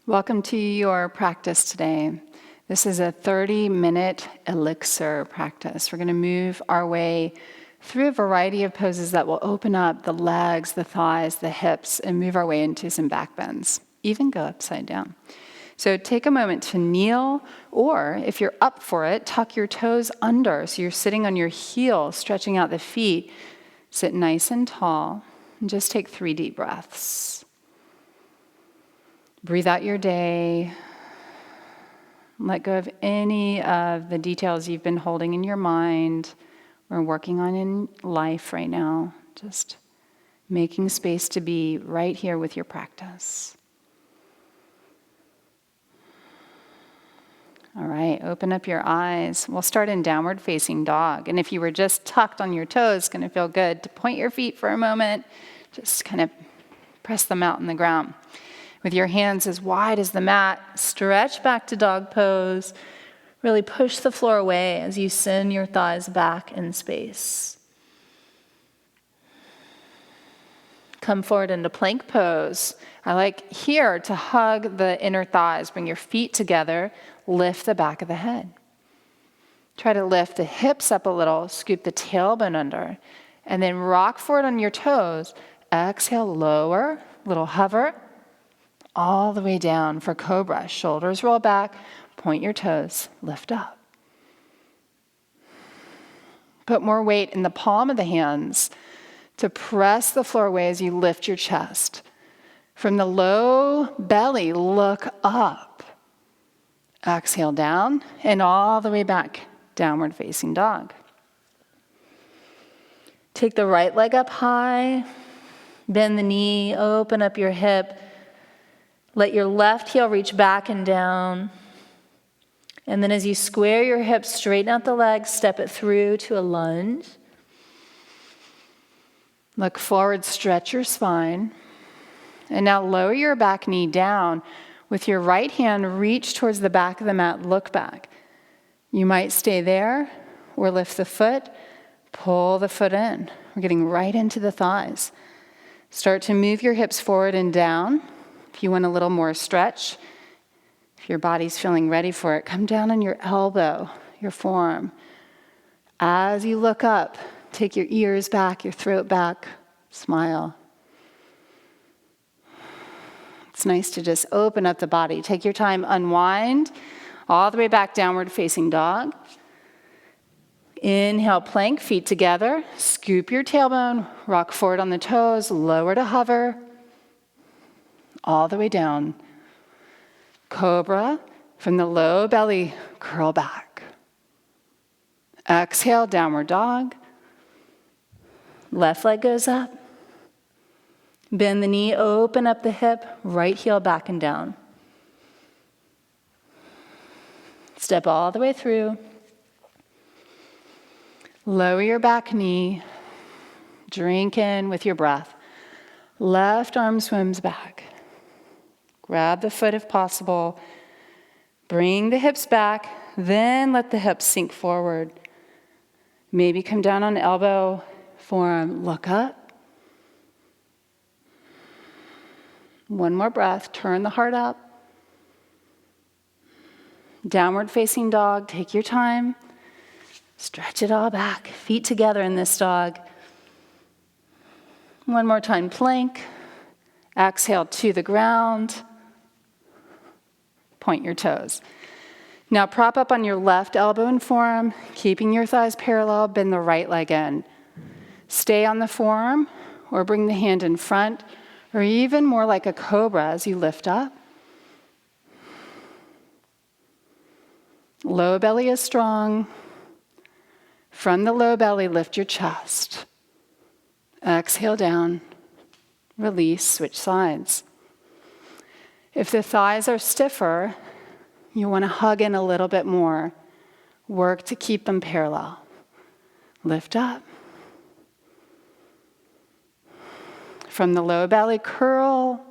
Welcome to your practice today. This is a 30-minute Elixir practice. We're going to move our way through a variety of poses that will open up the legs, the thighs, the hips, and move our way into some back bends, even go upside down. So take a moment to kneel, or if you're up for it, tuck your toes under so you're sitting on your heels, stretching out the feet. Sit nice and tall, and just take 3 deep breaths. Breathe out your day. Let go of any of the details you've been holding in your mind or working on in life right now. Just making space to be right here with your practice. All right, open up your eyes. We'll start in downward facing dog. And if you were just tucked on your toes, it's going to feel good to point your feet for a moment. Just kind of press them out in the ground. With your hands as wide as the mat, stretch back to dog pose. Really push the floor away as you send your thighs back in space. Come forward into plank pose. I like here to hug the inner thighs. Bring your feet together. Lift the back of the head. Try to lift the hips up a little. Scoop the tailbone under. And then rock forward on your toes. Exhale, lower, little hover. All the way down for Cobra. Shoulders roll back, point your toes, lift up. Put more weight in the palm of the hands to press the floor away as you lift your chest. From the low belly, look up. Exhale down and all the way back, downward facing dog. Take the right leg up high, bend the knee, open up your hip. Let your left heel reach back and down. And then as you square your hips, straighten out the legs, step it through to a lunge. Look forward, stretch your spine. And now lower your back knee down. With your right hand, reach towards the back of the mat, look back. You might stay there or lift the foot, pull the foot in. We're getting right into the thighs. Start to move your hips forward and down. If you want a little more stretch, if your body's feeling ready for it, come down on your elbow, your forearm. As you look up, take your ears back, your throat back, smile. It's nice to just open up the body. Take your time, unwind, all the way back, downward facing dog. Inhale, plank, feet together. Scoop your tailbone, rock forward on the toes, lower to hover. All the way down. Cobra, from the low belly, curl back. Exhale, downward dog. Left leg goes up. Bend the knee, open up the hip, right heel back and down. Step all the way through. Lower your back knee. Drink in with your breath. Left arm swims back. Grab the foot if possible. Bring the hips back, then let the hips sink forward. Maybe come down on elbow, forearm, look up. One more breath, turn the heart up. Downward facing dog, take your time. Stretch it all back, feet together in this dog. One more time, plank. Exhale to the ground. Point your toes. Now prop up on your left elbow and forearm, keeping your thighs parallel, bend the right leg in. Stay on the forearm or bring the hand in front, or even more like a cobra as you lift up. Low belly is strong. From the low belly, lift your chest. Exhale down. Release, switch sides. If the thighs are stiffer, you want to hug in a little bit more. Work to keep them parallel. Lift up. From the low belly, curl.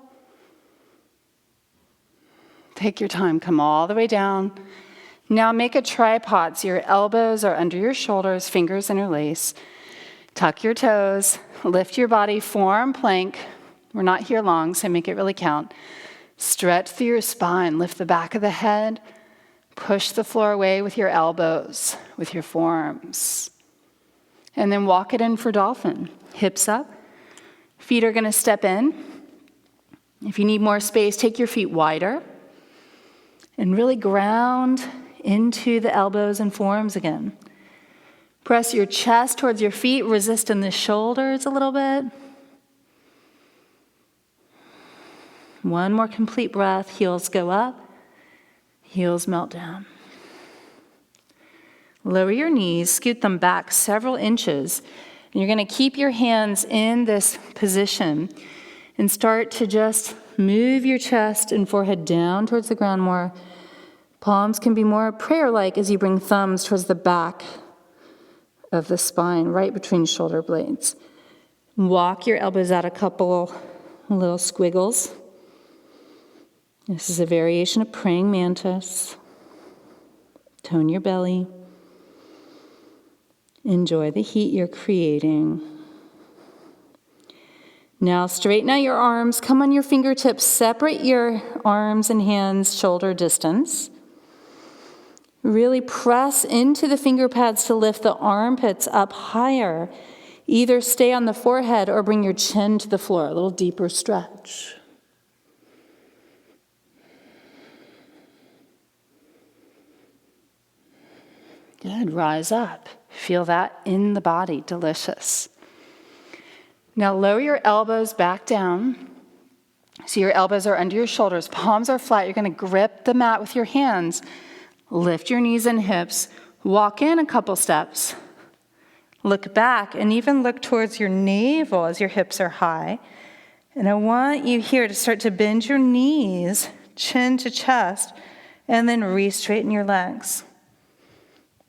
Take your time, come all the way down. Now make a tripod so your elbows are under your shoulders, fingers interlace. Tuck your toes, lift your body, forearm plank. We're not here long, so make it really count. Stretch through your spine. Lift the back of the head. Push the floor away with your elbows, with your forearms. And then walk it in for dolphin. Hips up. Feet are going to step in. If you need more space, take your feet wider. And really ground into the elbows and forearms again. Press your chest towards your feet. Resist in the shoulders a little bit. One more complete breath. Heels go up. Heels melt down. Lower your knees. Scoot them back several inches. And you're going to keep your hands in this position and start to just move your chest and forehead down towards the ground more. Palms can be more prayer-like as you bring thumbs towards the back of the spine, right between shoulder blades. Walk your elbows out a couple little squiggles. This is a variation of praying mantis. Tone your belly. Enjoy the heat you're creating. Now straighten out your arms. Come on your fingertips. Separate your arms and hands shoulder distance. Really press into the finger pads to lift the armpits up higher. Either stay on the forehead or bring your chin to the floor. A little deeper stretch. Good. Rise up. Feel that in the body. Delicious. Now lower your elbows back down. So your elbows are under your shoulders. Palms are flat. You're going to grip the mat with your hands. Lift your knees and hips. Walk in a couple steps. Look back and even look towards your navel as your hips are high. And I want you here to start to bend your knees, chin to chest, and then re-straighten your legs.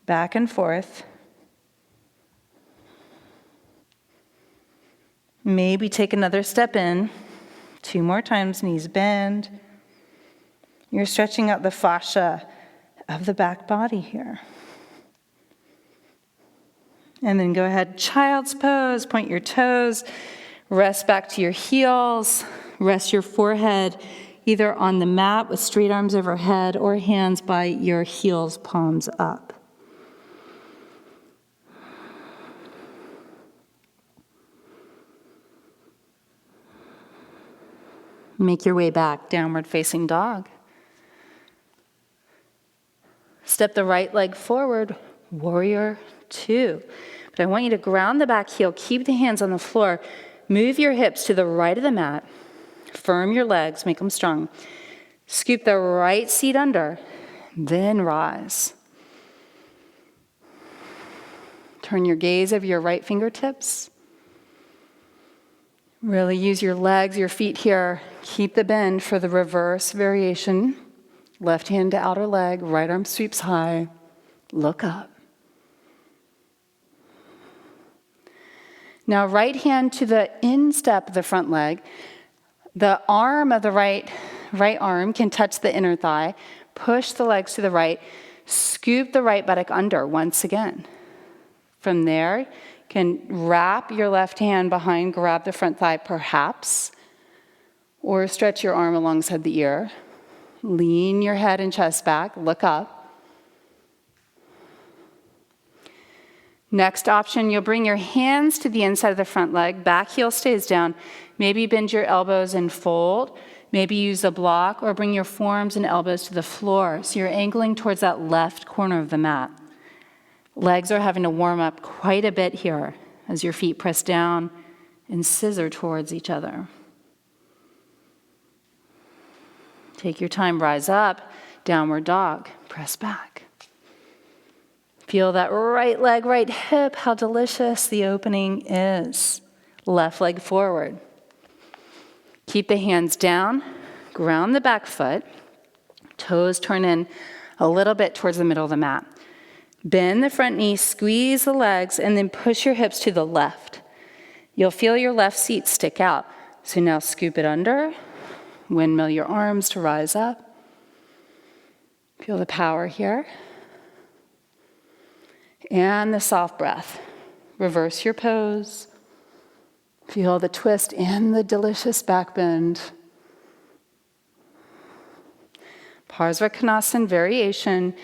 Back and forth. Maybe take another step in. 2 more times, knees bend. You're stretching out the fascia of the back body here. And then go ahead, child's pose, point your toes, rest back to your heels, rest your forehead either on the mat with straight arms overhead or hands by your heels, palms up. Make your way back, downward facing dog. Step the right leg forward, warrior 2. But I want you to ground the back heel, keep the hands on the floor, move your hips to the right of the mat, firm your legs, make them strong. Scoop the right seat under, then rise. Turn your gaze over your right fingertips. Really use your legs, your feet here. Keep the bend for the reverse variation. Left hand to outer leg, right arm sweeps high. Look up. Now right hand to the instep of the front leg. The arm of the right arm can touch the inner thigh. Push the legs to the right. Scoop the right buttock under once again. From there, you can wrap your left hand behind, grab the front thigh perhaps, or stretch your arm alongside the ear. Lean your head and chest back, look up. Next option, you'll bring your hands to the inside of the front leg, back heel stays down. Maybe bend your elbows and fold. Maybe use a block or bring your forearms and elbows to the floor. So you're angling towards that left corner of the mat. Legs are having to warm up quite a bit here as your feet press down and scissor towards each other. Take your time, rise up, downward dog, press back. Feel that right leg, right hip, how delicious the opening is. Left leg forward. Keep the hands down, ground the back foot, toes turn in a little bit towards the middle of the mat. Bend the front knee, squeeze the legs, and then push your hips to the left. You'll feel your left seat stick out. So now scoop it under, windmill your arms to rise up. Feel the power here. And the soft breath. Reverse your pose. Feel the twist and the delicious back bend. Parsvakonasana variation.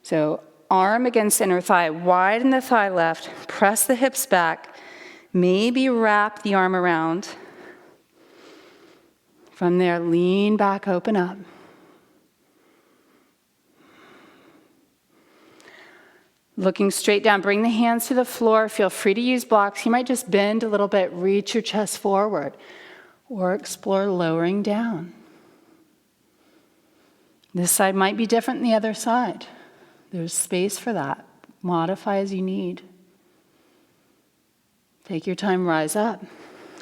So arm against inner thigh, widen the thigh left, press the hips back, maybe wrap the arm around. From there, lean back, open up. Looking straight down, bring the hands to the floor. Feel free to use blocks. You might just bend a little bit, reach your chest forward, or explore lowering down. This side might be different than the other side. There's space for that. Modify as you need. Take your time, rise up.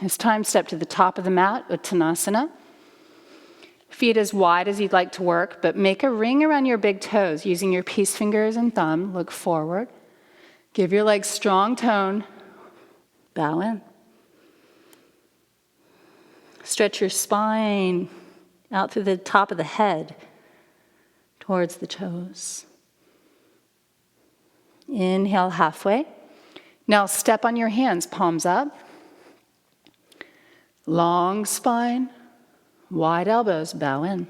It's time, step to the top of the mat, Uttanasana. Feet as wide as you'd like to work, but make a ring around your big toes using your peace fingers and thumb. Look forward. Give your legs strong tone. Bow in. Stretch your spine out through the top of the head towards the toes. Inhale halfway. Now step on your hands, palms up. Long spine, wide elbows, bow in.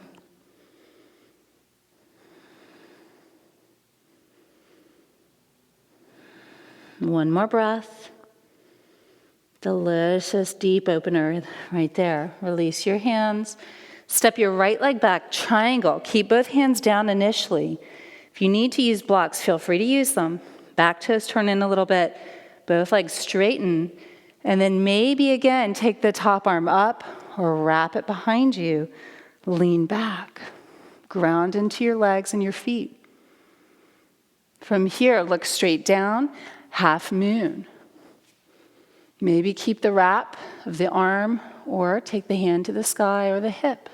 One more breath. Delicious deep opener right there. Release your hands. Step your right leg back, triangle. Keep both hands down initially. If you need to use blocks, feel free to use them. Back toes turn in a little bit. Both legs straighten. And then maybe again, take the top arm up or wrap it behind you. Lean back. Ground into your legs and your feet. From here, look straight down, half moon. Maybe keep the wrap of the arm or take the hand to the sky or the hip.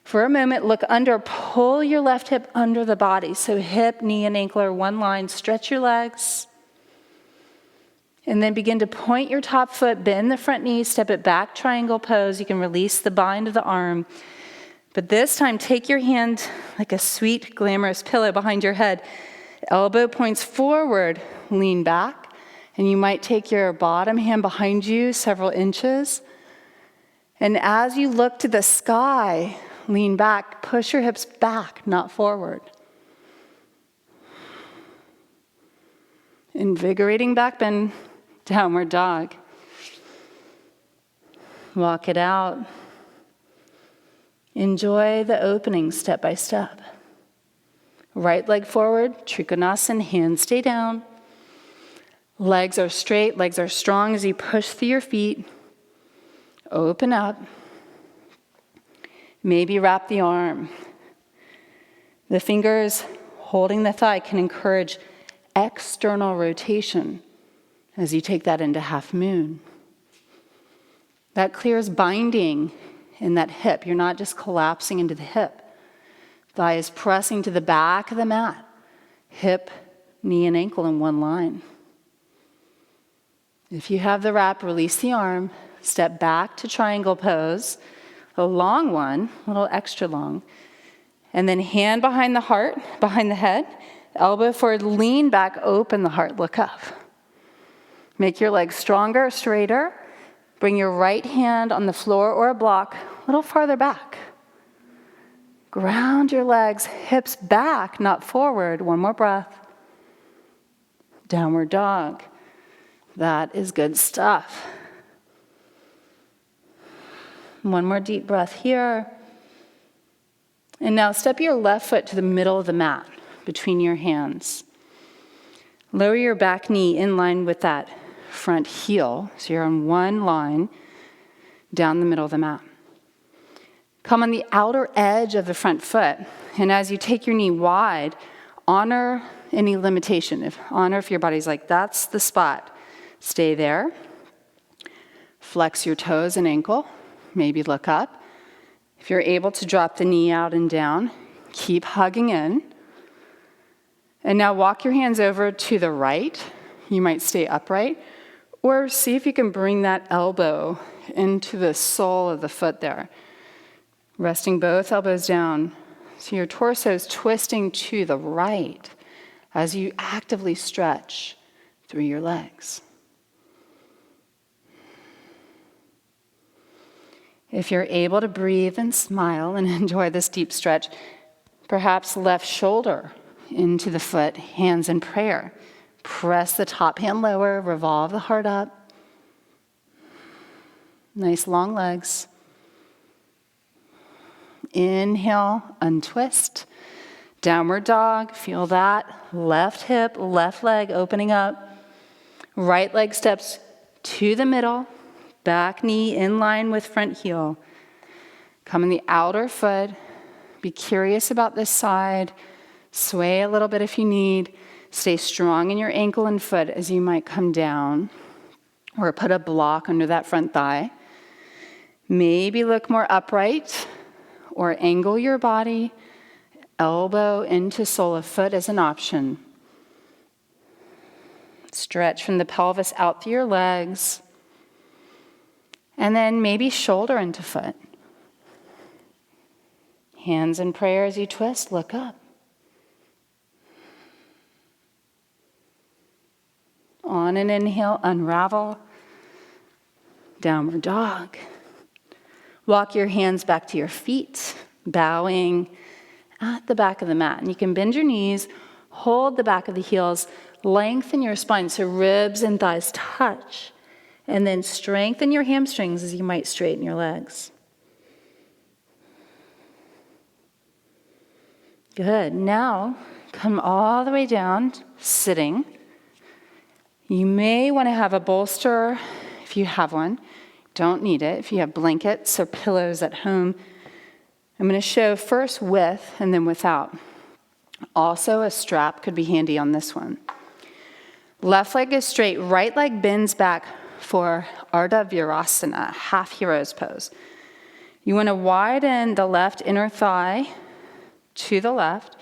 For a moment, look under, pull your left hip under the body. So hip, knee, and ankle are one line. Stretch your legs. And then begin to point your top foot, bend the front knee, step it back, triangle pose. You can release the bind of the arm. But this time, take your hand like a sweet, glamorous pillow behind your head. Elbow points forward, lean back. And you might take your bottom hand behind you several inches. And as you look to the sky, lean back, push your hips back, not forward. Invigorating back bend, downward dog. Walk it out. Enjoy the opening step by step. Right leg forward, Trikonasana, hands stay down. Legs are straight, legs are strong as you push through your feet. Open up. Maybe wrap the arm. The fingers holding the thigh can encourage external rotation as you take that into half moon. That clears binding in that hip. You're not just collapsing into the hip. Thigh is pressing to the back of the mat. Hip, knee, and ankle in one line. If you have the wrap, release the arm. Step back to triangle pose. A long one, a little extra long. And then hand behind the heart, behind the head. Elbow forward, lean back, open the heart, look up. Make your legs stronger, straighter. Bring your right hand on the floor or a block a little farther back. Ground your legs, hips back, not forward. One more breath. Downward dog. That is good stuff. One more deep breath here. And now step your left foot to the middle of the mat, between your hands. Lower your back knee in line with that front heel. So you're on one line down the middle of the mat. Come on the outer edge of the front foot. And as you take your knee wide, honor any limitation. Honor if your body's like, that's the spot. Stay there. Flex your toes and ankle. Maybe look up. If you're able to drop the knee out and down, keep hugging in. And now walk your hands over to the right. You might stay upright. Or see if you can bring that elbow into the sole of the foot there. Resting both elbows down. So your torso is twisting to the right as you actively stretch through your legs. If you're able to breathe and smile and enjoy this deep stretch, Perhaps left shoulder into the foot, hands in prayer. Press the top hand lower, revolve the heart up. Nice long legs. Inhale, untwist. Downward dog, feel that. Left hip, left leg opening up. Right leg steps to the middle. Back knee in line with front heel. Come in the outer foot. Be curious about this side. Sway a little bit if you need. Stay strong in your ankle and foot as you might come down. Or put a block under that front thigh. Maybe look more upright. Or angle your body. Elbow into sole of foot as an option. Stretch from the pelvis out through your legs. And then maybe shoulder into foot. Hands in prayer as you twist, look up. On an inhale, unravel. Downward dog. Walk your hands back to your feet, bowing at the back of the mat. And you can bend your knees, hold the back of the heels, lengthen your spine so ribs and thighs touch, and then strengthen your hamstrings as you might straighten your legs. Good. Now, come all the way down, sitting. You may want to have a bolster if you have one. Don't need it. If you have blankets or pillows at home, I'm going to show first with and then without. Also, a strap could be handy on this one. Left leg is straight, right leg bends back for Ardha Virasana, half hero's pose. You want to widen the left inner thigh to the left.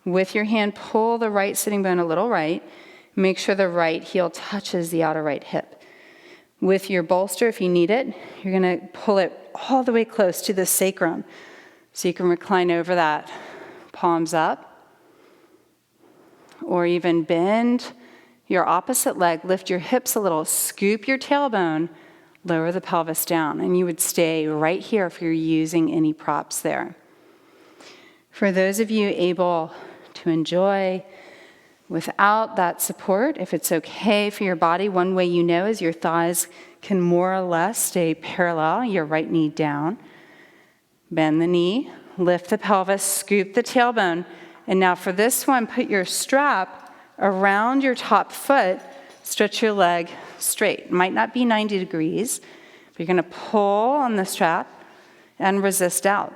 With your hand, pull the right sitting bone a little right. Make sure the right heel touches the outer right hip. With your bolster, if you need it, you're going to pull it all the way close to the sacrum. So you can recline over that, palms up. Or even bend your opposite leg, lift your hips a little, scoop your tailbone, lower the pelvis down. And you would stay right here if you're using any props there. For those of you able to enjoy without that support, if it's okay for your body, one way you know is your thighs can more or less stay parallel, your right knee down. Bend the knee, lift the pelvis, scoop the tailbone. And now for this one, put your strap around your top foot, stretch your leg straight. It might not be 90 degrees, but you're going to pull on the strap and resist out.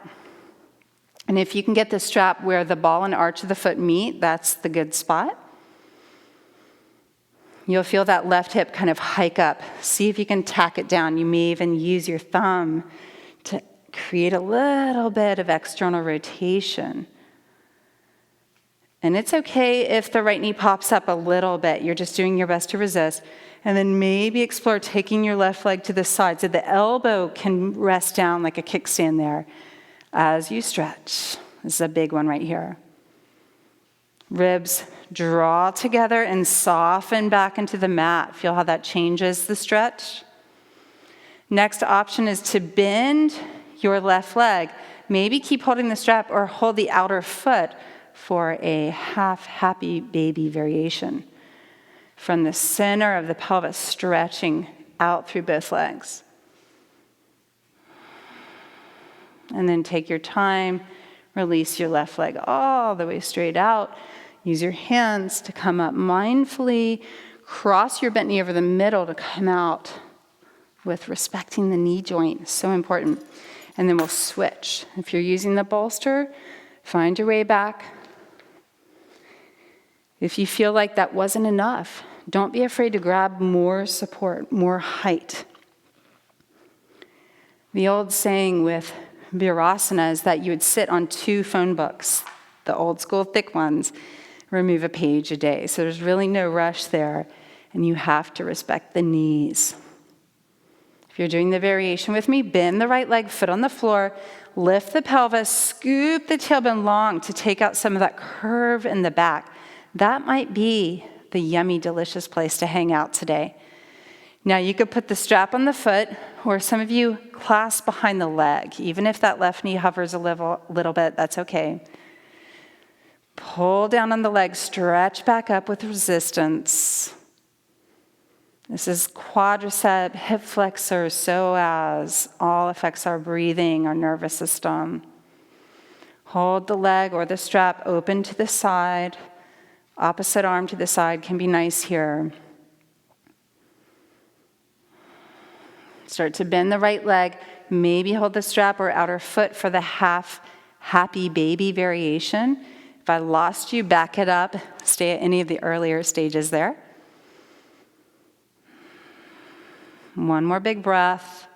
And if you can get the strap where the ball and arch of the foot meet, that's the good spot. You'll feel that left hip kind of hike up. See if you can tack it down. You may even use your thumb to create a little bit of external rotation. And it's okay if the right knee pops up a little bit. You're just doing your best to resist. And then maybe explore taking your left leg to the side so the elbow can rest down like a kickstand there as you stretch. This is a big one right here. Ribs draw together and soften back into the mat. Feel how that changes the stretch. Next option is to bend your left leg. Maybe keep holding the strap or hold the outer foot for a half happy baby variation. From the center of the pelvis, stretching out through both legs. And then take your time, release your left leg all the way straight out. Use your hands to come up mindfully. Cross your bent knee over the middle to come out with respecting the knee joint. So important. And then we'll switch. If you're using the bolster, find your way back. If you feel like that wasn't enough, don't be afraid to grab more support, more height. The old saying with Virasana is that you would sit on 2 phone books, the old school thick ones, remove a page a day. So there's really no rush there, and you have to respect the knees. If you're doing the variation with me, bend the right leg, foot on the floor, lift the pelvis, scoop the tailbone long to take out some of that curve in the back. That might be the yummy, delicious place to hang out today. Now you could put the strap on the foot, or some of you clasp behind the leg. Even if that left knee hovers a little bit, that's okay. Pull down on the leg, stretch back up with resistance. This is quadricep, hip flexor, psoas, all affects our breathing, our nervous system. Hold the leg or the strap open to the side. Opposite arm to the side can be nice here. Start to bend the right leg. Maybe hold the strap or outer foot for the half happy baby variation. If I lost you, back it up. Stay at any of the earlier stages there. One more big breath.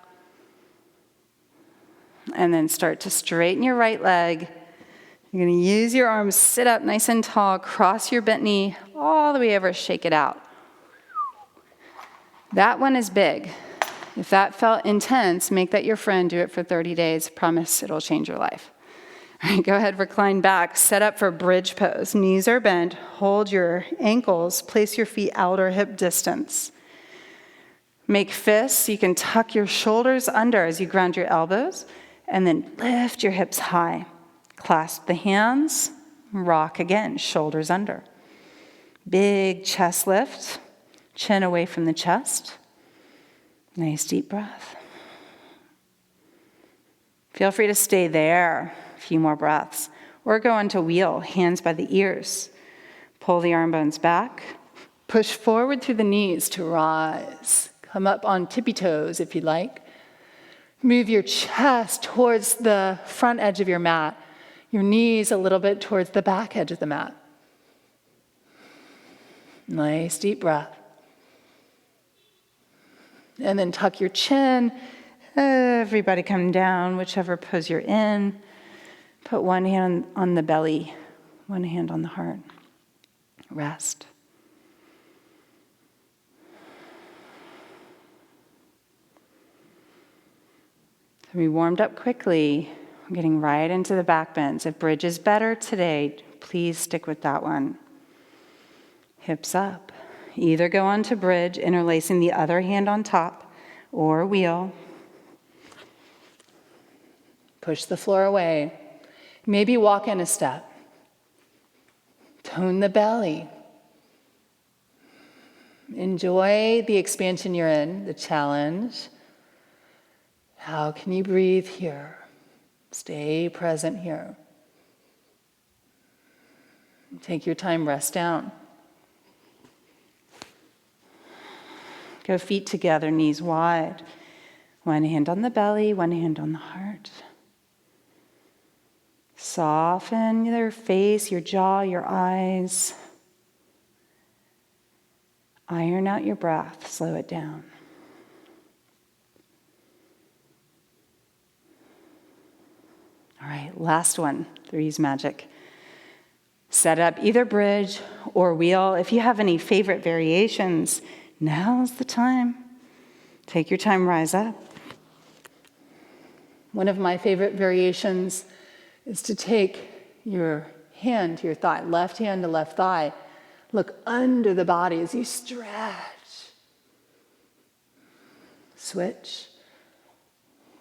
And then start to straighten your right leg. You're going to use your arms, sit up nice and tall, cross your bent knee all the way over, shake it out. That one is big. If that felt intense, make that your friend, do it for 30 days. Promise it'll change your life. All right, go ahead, recline back, set up for bridge pose. Knees are bent, hold your ankles, place your feet outer hip distance. Make fists, you can tuck your shoulders under as you ground your elbows, and then lift your hips high. Clasp the hands, rock again, shoulders under. Big chest lift, chin away from the chest. Nice deep breath. Feel free to stay there a few more breaths, or go into wheel, hands by the ears. Pull the arm bones back. Push forward through the knees to rise. Come up on tippy toes if you'd like. Move your chest towards the front edge of your mat. Your knees a little bit towards the back edge of the mat. Nice deep breath. And then tuck your chin. Everybody come down, whichever pose you're in. Put one hand on the belly, one hand on the heart. Rest. So we warmed up quickly. We're getting right into the back bends. If bridge is better today, please stick with that one. Hips up. Either go on to bridge, interlacing the other hand on top, or wheel. Push the floor away. Maybe walk in a step. Tone the belly. Enjoy the expansion you're in, the challenge. How can you breathe here? Stay present here. Take your time, rest down. Go feet together, knees wide. One hand on the belly, one hand on the heart. Soften your face, your jaw, your eyes. Iron out your breath, slow it down. All right, last one, 3's magic. Set up either bridge or wheel. If you have any favorite variations, now's the time. Take your time, rise up. One of my favorite variations is to take your hand to your thigh, left hand to left thigh. Look under the body as you stretch. Switch.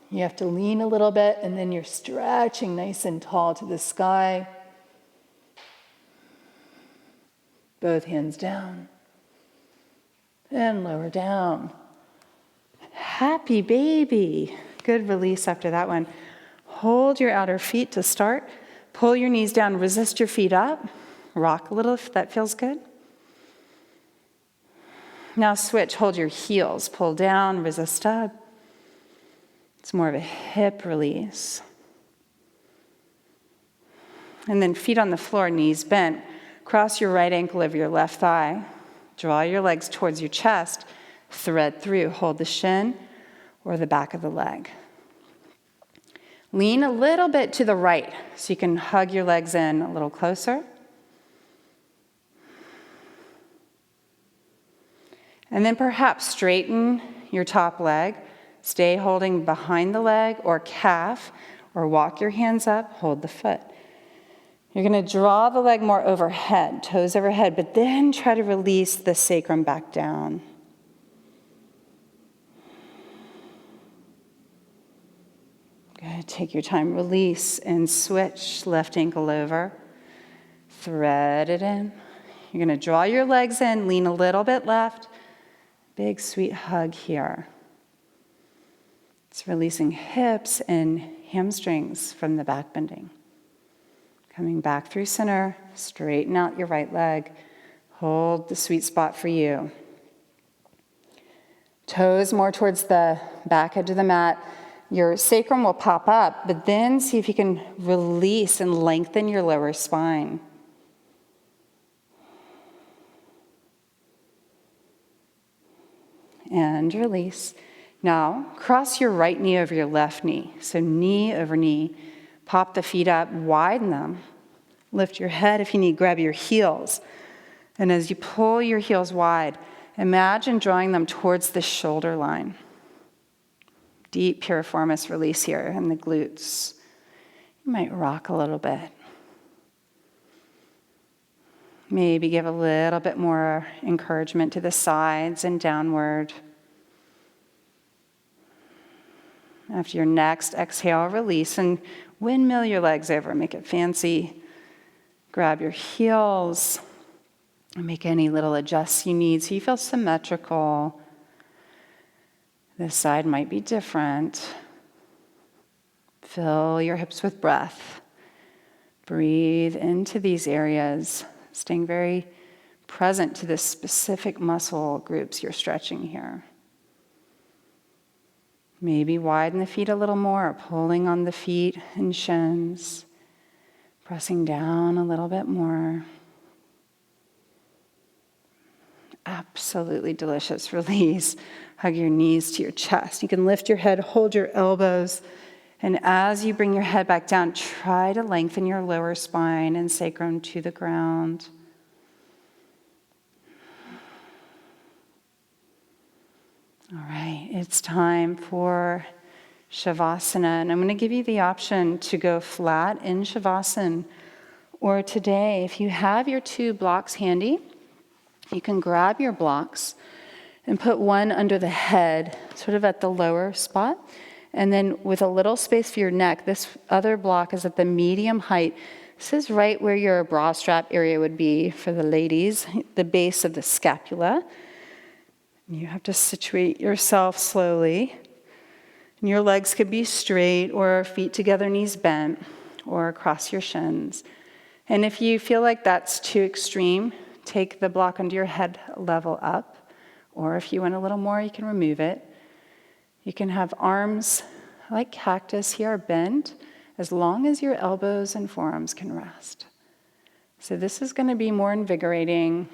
You have to lean a little bit, and then you're stretching nice and tall to the sky. Both hands down. And lower down. Happy baby. Good release after that one. Hold your outer feet to start. Pull your knees down, resist your feet up. Rock a little if that feels good. Now switch, hold your heels. Pull down, resist up. It's more of a hip release. And then feet on the floor, knees bent. Cross your right ankle over your left thigh. Draw your legs towards your chest. Thread through. Hold the shin or the back of the leg. Lean a little bit to the right so you can hug your legs in a little closer. And then perhaps straighten your top leg. Stay holding behind the leg or calf, or walk your hands up, hold the foot. You're going to draw the leg more overhead, toes overhead, but then try to release the sacrum back down. Good. Take your time, release and switch, left ankle over. thread it in. You're going to draw your legs in, lean a little bit left. Big sweet hug here. It's releasing hips and hamstrings from the back bending. Coming back through center, straighten out your right leg. Hold the sweet spot for you. Toes more towards the back edge of the mat. Your sacrum will pop up, but then see if you can release and lengthen your lower spine. And release. Now, cross your right knee over your left knee. So knee over knee. Pop the feet up, widen them. Lift your head if you need, grab your heels. And as you pull your heels wide, imagine drawing them towards the shoulder line. Deep piriformis release here in the glutes. You might rock a little bit. Maybe give a little bit more encouragement to the sides and downward. After your next exhale, release and windmill your legs over. Make it fancy. Grab your heels and make any little adjusts you need so you feel symmetrical. This side might be different. Fill your hips with breath. Breathe into these areas, staying very present to the specific muscle groups you're stretching here. Maybe widen the feet a little more, pulling on the feet and shins, pressing down a little bit more. Absolutely delicious release. Hug your knees to your chest. You can lift your head, hold your elbows, and as you bring your head back down, try to lengthen your lower spine and sacrum to the ground. All right, it's time for Shavasana, and I'm going to give you the option to go flat in Shavasana, or today, if you have your 2 blocks handy, you can grab your blocks and put one under the head, sort of at the lower spot, and then with a little space for your neck, this other block is at the medium height. This is right where your bra strap area would be for the ladies, the base of the scapula. You have to situate yourself slowly. And your legs could be straight or feet together, knees bent, or across your shins. And if you feel like that's too extreme, take the block under your head level up. Or if you want a little more, you can remove it. You can have arms like cactus here bent as long as your elbows and forearms can rest. So this is going to be more invigorating,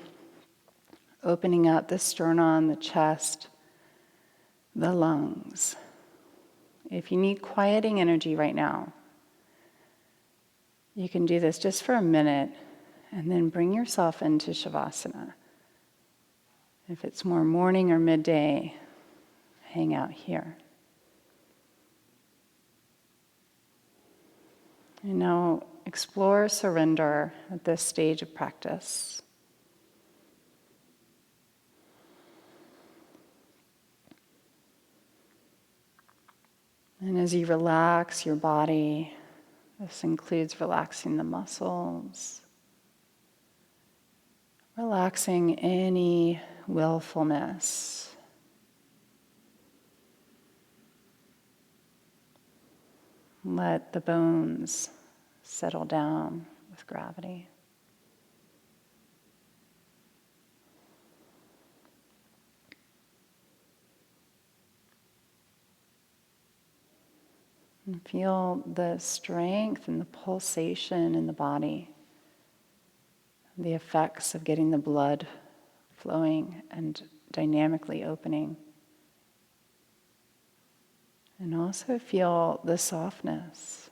opening up the sternum, the chest, the lungs. If you need quieting energy right now, you can do this just for a minute and then bring yourself into Shavasana. If it's more morning or midday, hang out here. And now explore surrender at this stage of practice. And as you relax your body, this includes relaxing the muscles, relaxing any willfulness. Let the bones settle down with gravity. And feel the strength and the pulsation in the body, the effects of getting the blood flowing and dynamically opening. And also feel the softness,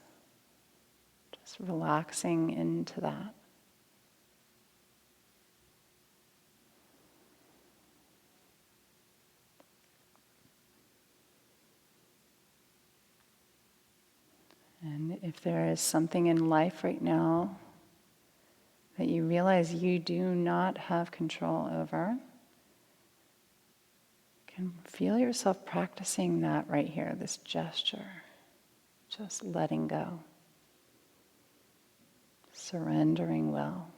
just relaxing into that. And if there is something in life right now that you realize you do not have control over, you can feel yourself practicing that right here, this gesture, just letting go, surrendering well.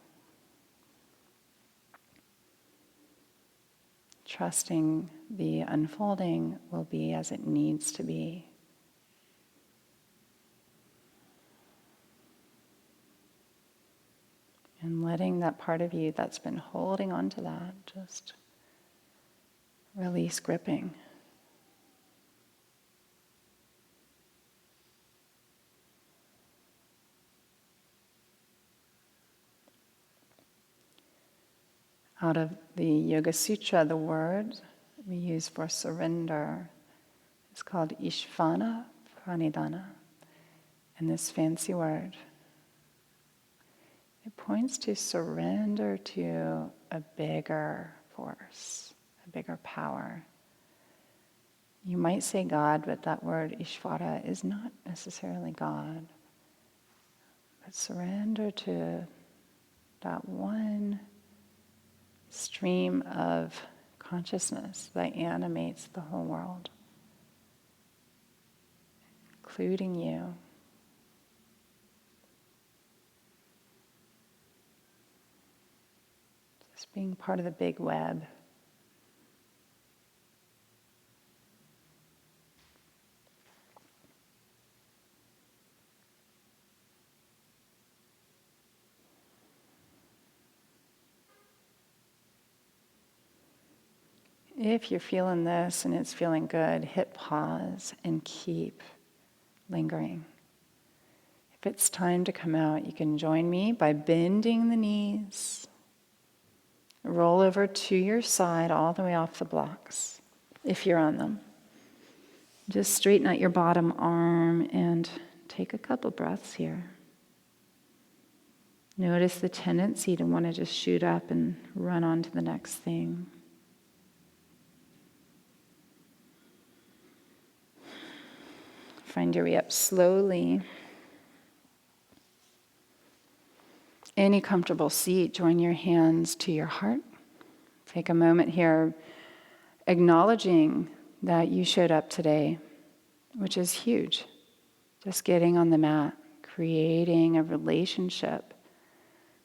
trusting the unfolding will be as it needs to be. And letting that part of you that's been holding on to that just release gripping. Out of the Yoga Sutra, the word we use for surrender is called Ishvana Pranidhana. And this fancy word, it points to surrender to a bigger force, a bigger power. You might say God, but that word Ishvara is not necessarily God. But surrender to that one stream of consciousness that animates the whole world, including you. Just being part of the big web. If you're feeling this and it's feeling good, hit pause and keep lingering. If it's time to come out, you can join me by bending the knees. Roll over to your side all the way off the blocks, if you're on them. Just straighten out your bottom arm and take a couple breaths here. Notice the tendency to want to just shoot up and run on to the next thing. Find your way up slowly. Any comfortable seat, join your hands to your heart. Take a moment here acknowledging that you showed up today, which is huge. Just getting on the mat, creating a relationship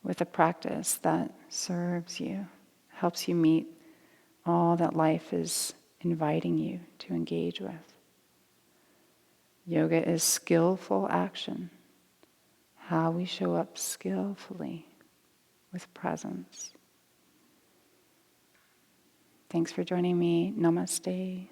with a practice that serves you, helps you meet all that life is inviting you to engage with. Yoga is skillful action, how we show up skillfully with presence. Thanks for joining me. Namaste.